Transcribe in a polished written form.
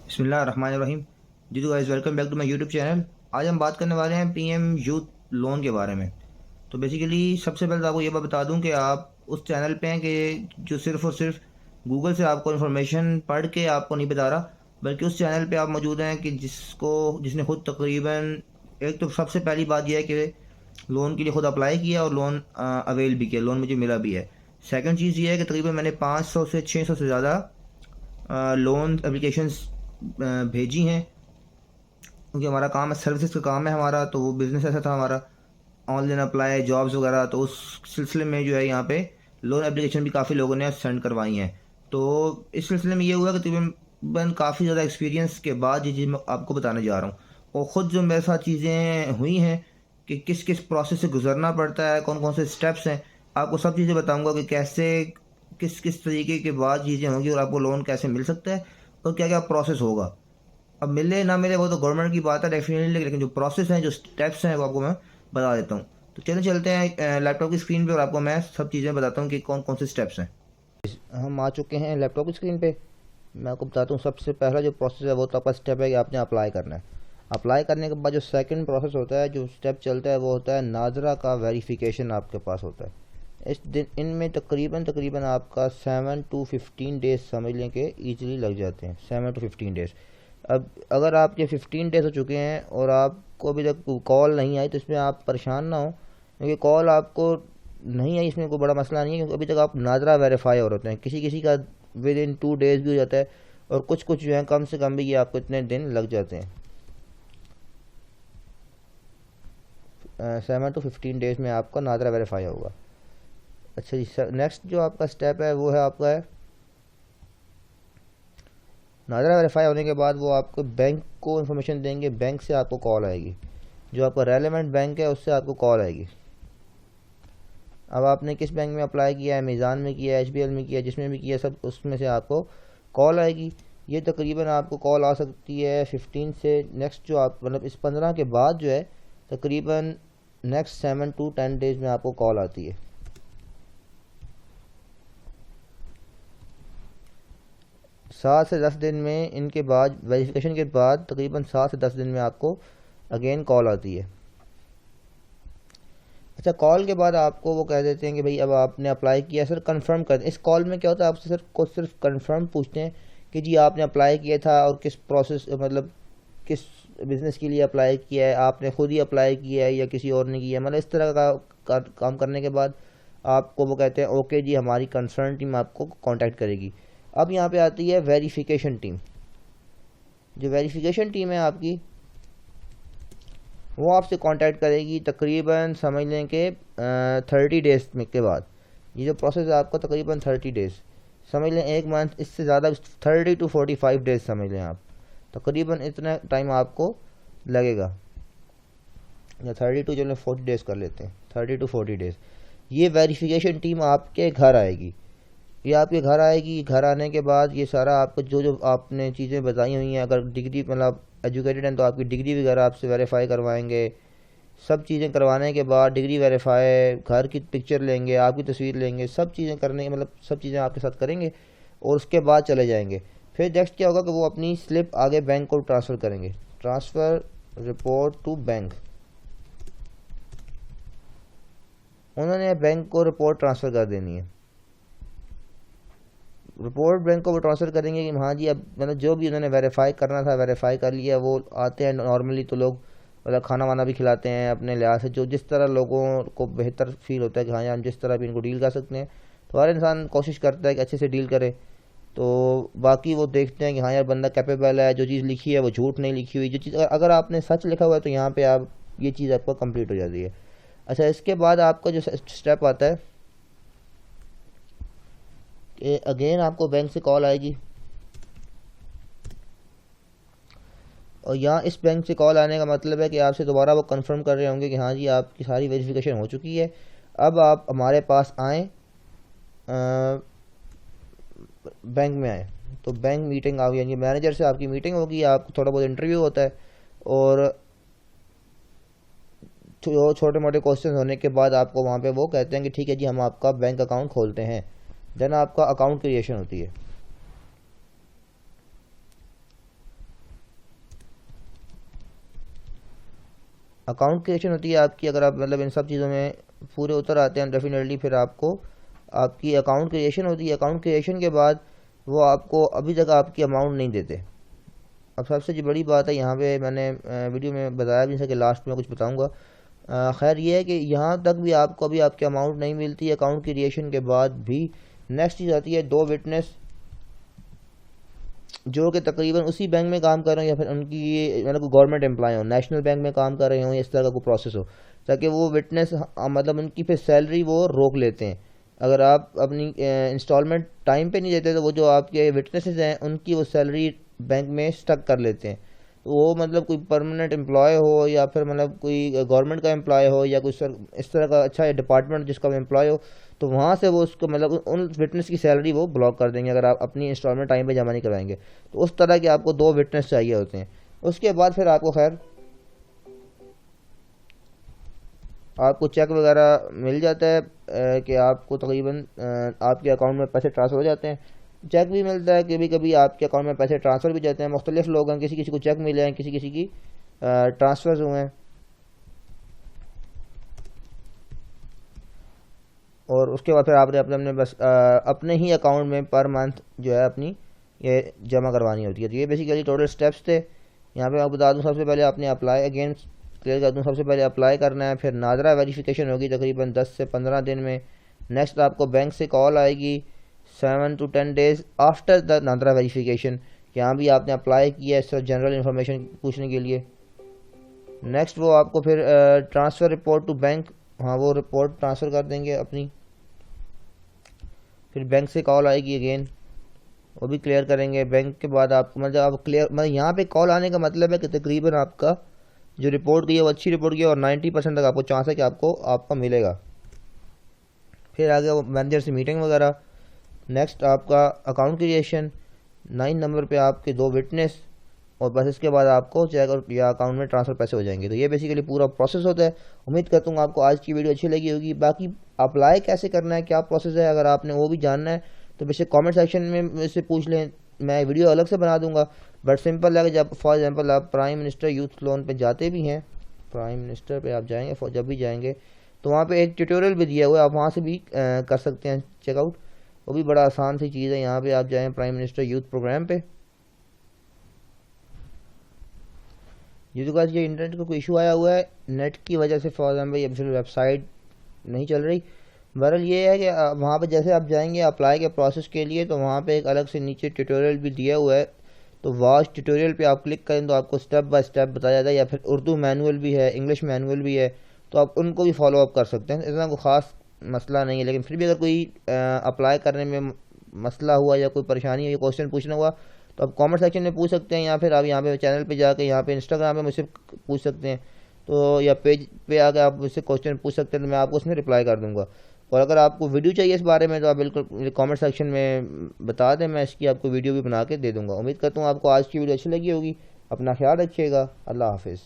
बिस्मिल्लाहिर्रहमानिर्रहीम। जी तो guys, welcome back to my YouTube channel. आज हम बात करने वाले हैं पीएम यूथ लोन के बारे में। तो बेसिकली सबसे पहले तो आपको ये बात बता दूं कि आप उस चैनल पे हैं कि जो सिर्फ़ और सिर्फ गूगल से आपको इन्फॉर्मेशन पढ़ के आपको नहीं बता रहा, बल्कि उस चैनल पे आप मौजूद हैं कि जिसने खुद तकरीबन, एक तो सबसे पहली बात यह है कि लोन के लिए खुद अप्लाई किया और लोन अवेल भी किया, लोन मुझे मिला भी है। सेकंड चीज़ ये है कि तकरीबन मैंने 500 से 600 से ज़्यादा लोन एप्लीकेशंस भेजी हैं, क्योंकि हमारा काम है, सर्विसेज का काम है हमारा, तो वो बिज़नेस ऐसा था हमारा, ऑनलाइन अप्लाई जॉब्स वगैरह। तो उस सिलसिले में जो है यहाँ पे लोन एप्लीकेशन भी काफ़ी लोगों ने सेंड करवाई हैं। तो इस सिलसिले में ये हुआ कि तकरीबन काफ़ी ज़्यादा एक्सपीरियंस के बाद ये चीज़ मैं आपको बताने जा रहा हूँ। और ख़ुद जो मेरे साथ चीज़ें हुई हैं कि किस किस प्रोसेस से गुजरना पड़ता है, कौन कौन से स्टेप्स हैं, आपको सब चीज़ें बताऊँगा कि कैसे, किस किस तरीके के बाद चीज़ें होंगी और आपको लोन कैसे मिल सकता है और क्या क्या प्रोसेस होगा। अब मिले ना मिले वो तो गवर्नमेंट की बात है डेफिनेटली, लेकिन जो प्रोसेस हैं, जो स्टेप्स हैं, वो आपको मैं बता देता हूँ। तो चलिए चलते हैं लैपटॉप की स्क्रीन पे और आपको मैं सब चीज़ें बताता हूँ कि कौन कौन से स्टेप्स हैं। हम आ चुके हैं लैपटॉप की स्क्रीन पे। मैं आपको बताता हूँ, सबसे पहला जो प्रोसेस है वो तो आपका स्टेप है कि आपने अप्लाई करना है। अप्लाई करने के बाद जो सेकंड प्रोसेस होता है, जो स्टेप चलता है, वो होता है नाजरा का वेरिफिकेशन आपके पास होता है। इस दिन इनमें तकरीबन तकरीबन आपका 7 to 15 डेज समझ लें कि ईजिली लग जाते हैं, 7 to 15 डेज। अब अगर आपके 15 डेज हो चुके हैं और आपको अभी तक कॉल नहीं आई, तो इसमें आप परेशान ना हो, क्योंकि कॉल आपको नहीं आई इसमें कोई बड़ा मसला नहीं है, क्योंकि अभी तक आप नाजरा वेरीफाई हो रहे हैं। किसी किसी का विद इन 2 डेज भी हो जाता है, और कुछ कुछ जो है कम से कम भी ये आपको इतने दिन लग जाते हैं। 7 to 15 डेज में आपका नाजरा वेरीफाई होगा। अच्छा जी सर, नेक्स्ट जो आपका स्टेप है वो है आपका है नाजरा वेरीफाई होने के बाद वो आपको बैंक को इन्फॉर्मेशन देंगे, बैंक से आपको कॉल आएगी, जो आपका रेलेवेंट बैंक है उससे आपको कॉल आएगी। अब आपने किस बैंक में अप्लाई किया है, मीज़ान में किया है, एचबीएल में किया है, जिसमें भी किया सब उसमें से आपको कॉल आएगी। ये तकरीबन आपको कॉल आ सकती है 15 से, नेक्स्ट जो आप मतलब इस 15 के बाद जो है तकरीबन नेक्स्ट 7 to 10 डेज में आपको कॉल आती है। 7 से 10 दिन में, इनके बाद वेरिफिकेशन के बाद तकरीबन 7 से 10 दिन में आपको अगेन कॉल आती है। अच्छा, कॉल के बाद आपको वो कह देते हैं कि भाई अब आपने अप्लाई किया सर, कंफर्म कर दें। इस कॉल में क्या होता है, आपसे सिर्फ कंफर्म पूछते हैं कि जी आपने अप्लाई किया था और किस प्रोसेस मतलब किस बिज़नेस के लिए अप्लाई किया है, आपने खुद ही अप्लाई किया है या किसी और ने किया है, मतलब इस तरह का काम करने के बाद आपको वो कहते हैं ओके जी, हमारी कंसर्न टीम आपको कांटेक्ट करेगी। अब यहाँ पे आती है वेरिफिकेशन टीम। जो वेरिफिकेशन टीम है आपकी, वो आपसे कांटेक्ट करेगी तकरीबन समझ लें कि 30 डेज में के बाद। ये जो प्रोसेस है आपका तकरीबन 30 डेज, समझ लें 1 मंथ, इससे ज़्यादा 30 to 45 डेज समझ लें आप, तकरीबन इतना टाइम आपको लगेगा, या 32 चलो 40 डेज कर लेते हैं, 30 to 40 डेज। ये वेरिफिकेशन टीम आपके घर आएगी। ये आपके घर आएगी, घर आने के बाद ये सारा आपको जो जो आपने चीज़ें बताई हुई हैं, अगर डिग्री मतलब एजुकेटेड हैं तो आपकी डिग्री वगैरह आपसे वेरीफाई करवाएंगे। सब चीज़ें करवाने के बाद डिग्री वेरीफाई, घर की पिक्चर लेंगे, आपकी तस्वीर लेंगे, सब चीज़ें करने मतलब सब चीज़ें आपके साथ करेंगे और उसके बाद चले जाएंगे। फिर नेक्स्ट क्या होगा कि वो अपनी स्लिप आगे बैंक को ट्रांसफ़र करेंगे, ट्रांसफ़र रिपोर्ट टू बैंक। उन्होंने बैंक को रिपोर्ट ट्रांसफ़र कर देनी है। रिपोर्ट बैंक को वो ट्रांसफ़र करेंगे कि हाँ जी, अब मतलब जो भी उन्होंने वेरीफाई करना था वेरीफाई कर लिया। वो आते हैं नॉर्मली तो लोग मतलब खाना वाना भी खिलाते हैं अपने लिहाज से, जो जिस तरह लोगों को बेहतर फील होता है कि हाँ यार हम जिस तरह भी इनको डील कर सकते हैं, तो हर इंसान कोशिश करता है कि अच्छे से डील करे। तो बाकी वो देखते हैं कि हाँ यार बंदा कैपेबल है, जो चीज़ लिखी है वो झूठ नहीं लिखी हुई, जो चीज़ अगर आपने सच लिखा हुआ है तो यहाँ पे आप ये चीज़ आपको कंप्लीट हो जाती है। अच्छा, इसके बाद आपका जो स्टेप आता है कि अगेन आपको बैंक से कॉल आएगी, और यहाँ इस बैंक से कॉल आने का मतलब है कि आपसे दोबारा वो कंफर्म कर रहे होंगे कि हाँ जी आपकी सारी वेरिफिकेशन हो चुकी है, अब आप हमारे पास आएँ, बैंक में आए। तो बैंक मीटिंग आ गई, यानी मैनेजर से आपकी मीटिंग होगी, आपको थोड़ा बहुत इंटरव्यू होता है, और छोटे मोटे क्वेश्चन होने के बाद आपको वहाँ पे वो कहते हैं कि ठीक है जी हम आपका बैंक अकाउंट खोलते हैं। देन आपका अकाउंट क्रिएशन होती है। अकाउंट क्रिएशन होती है आपकी, अगर आप मतलब इन सब चीज़ों में पूरे उतर आते हैं डेफिनेटली फिर आपको आपकी अकाउंट क्रिएशन होती है। अकाउंट क्रिएशन के बाद वो आपको अभी तक आपकी अमाउंट नहीं देते। अब सबसे जो बड़ी बात है यहाँ पे मैंने वीडियो में बताया भी नहीं कि लास्ट में कुछ बताऊँगा। खैर ये है कि यहाँ तक भी आपको अभी आपकी अमाउंट नहीं मिलती अकाउंट क्रिएशन के बाद भी। नेक्स्ट चीज़ आती है दो विटनेस जो कि तकरीबन उसी बैंक में काम कर रहे हो या फिर उनकी मतलब गवर्नमेंट एम्प्लॉय हो, नेशनल बैंक में काम कर रहे हो या इस तरह का कोई प्रोसेस हो, ताकि वो विटनेस मतलब उनकी फिर सैलरी वो रोक लेते हैं। अगर आप अपनी इंस्टॉलमेंट टाइम पे नहीं देते तो वो जो आपके विटनेसेस हैं उनकी वो सैलरी बैंक में स्टक कर लेते हैं। तो वो मतलब कोई परमानेंट एम्प्लॉय हो या फिर मतलब कोई गवर्नमेंट का एम्प्लॉय हो या कोई इस तरह का अच्छा डिपार्टमेंट जिसका एम्प्लॉय हो, तो वहाँ से वो उसको मतलब उन विटनेस की सैलरी वो ब्लॉक कर देंगे अगर आप अपनी इंस्टॉलमेंट टाइम पे जमा नहीं करवाएंगे। तो उस तरह के आपको दो विटनेस चाहिए होते हैं। उसके बाद फिर आपको खैर आपको चेक वगैरह मिल जाता है कि आपको तकरीबन आपके अकाउंट में पैसे ट्रांसफ़र हो जाते हैं। चेक भी मिलता है, कभी कभी आपके अकाउंट में पैसे ट्रांसफ़र भी जाते हैं। मुख्तलिफ लोग हैं, किसी किसी को चेक मिले हैं, किसी किसी की ट्रांसफ़र्स हुए हैं। और उसके बाद फिर आपने अपने अपने बस अपने ही अकाउंट में पर मंथ जो है अपनी ये जमा करवानी होती है। तो ये बेसिकली टोटल स्टेप्स थे। यहाँ पे मैं बता दूँ, सबसे पहले आपने अप्लाई अगेन क्लियर कर दूँ, सबसे पहले अप्लाई करना है, फिर नादरा वेरिफिकेशन होगी तकरीबन 10 से 15 दिन में। नेक्स्ट आपको बैंक से कॉल आएगी 7 to 10 days after the NADRA verification, यहाँ भी आपने अप्लाई किया है सिर्फ जनरल इन्फॉर्मेशन पूछने के लिए। नेक्स्ट वो आपको फिर ट्रांसफ़र रिपोर्ट टू बैंक, हाँ वो रिपोर्ट ट्रांसफ़र कर देंगे अपनी। फिर बैंक से कॉल आएगी अगेन, वो भी क्लियर करेंगे। बैंक के बाद आपको मतलब आप क्लियर मतलब यहाँ पे कॉल आने का मतलब है कि तकरीबन आपका जो रिपोर्ट की है वो अच्छी रिपोर्ट की है और 90% तक आपको चांस है कि आपको आपका मिलेगा। फिर आगे वो मैनेजर से मीटिंग वगैरह। नेक्स्ट आपका अकाउंट क्रिएशन, 9 नंबर पे आपके दो विटनेस, और बस इसके बाद आपको चेक और या अकाउंट में ट्रांसफ़र पैसे हो जाएंगे। तो ये बेसिकली पूरा प्रोसेस होता है। उम्मीद करता हूँ आपको आज की वीडियो अच्छी लगी होगी। बाकी अप्लाई कैसे करना है, क्या प्रोसेस है, अगर आपने वो भी जानना है तो बेशक कमेंट सेक्शन में मुझसे पूछ लें, मैं वीडियो अलग से बना दूंगा। बट सिंपल है कि जब फॉर एग्जांपल आप प्राइम मिनिस्टर यूथ लोन पे जाते भी हैं, प्राइम मिनिस्टर पे आप जाएंगे, जब भी जाएंगे तो वहाँ पे एक ट्यूटोरियल भी दिया हुआ है, आप वहाँ से भी कर सकते हैं चेकआउट। वो भी बड़ा आसान सी चीज़ है। यहाँ पे आप जाएँ प्राइम मिनिस्टर यूथ प्रोग्राम पे। ये तो ये इंटरनेट का कोई इशू आया हुआ है नेट की वजह से, फॉर एग्जाम्पल ये फिर वेबसाइट नहीं चल रही। बहरहाल ये है कि वहाँ पे जैसे आप जाएंगे अप्लाई के प्रोसेस के लिए तो वहाँ पे एक अलग से नीचे ट्यूटोरियल भी दिया हुआ है। तो वाच ट्यूटोरियल पे आप क्लिक करें तो आपको स्टेप बाय स्टेप बताया जाता है, या फिर उर्दू मैनुअल भी है, इंग्लिश मैनुअल भी है, तो आप उनको भी फॉलो अप कर सकते हैं। इतना कोई ख़ास मसला नहीं है। लेकिन फिर भी अगर कोई अप्लाई करने में मसला हुआ या कोई परेशानी या क्वेश्चन पूछना हुआ तो आप कमेंट सेक्शन में पूछ सकते हैं, या फिर आप यहाँ पे चैनल पे जाकर यहाँ पे इंस्टाग्राम पे मुझसे पूछ सकते हैं। तो या पेज पे आकर आप मुझसे क्वेश्चन पूछ सकते हैं, तो मैं आपको उसमें रिप्लाई कर दूँगा। और अगर आपको वीडियो चाहिए इस बारे में तो आप बिल्कुल कमेंट सेक्शन में बता दें, मैं इसकी आपको वीडियो भी बना के दे दूँगा। उम्मीद करता हूँ आपको आज की वीडियो अच्छी लगी होगी। अपना ख्याल रखिएगा। अल्लाह हाफिज़।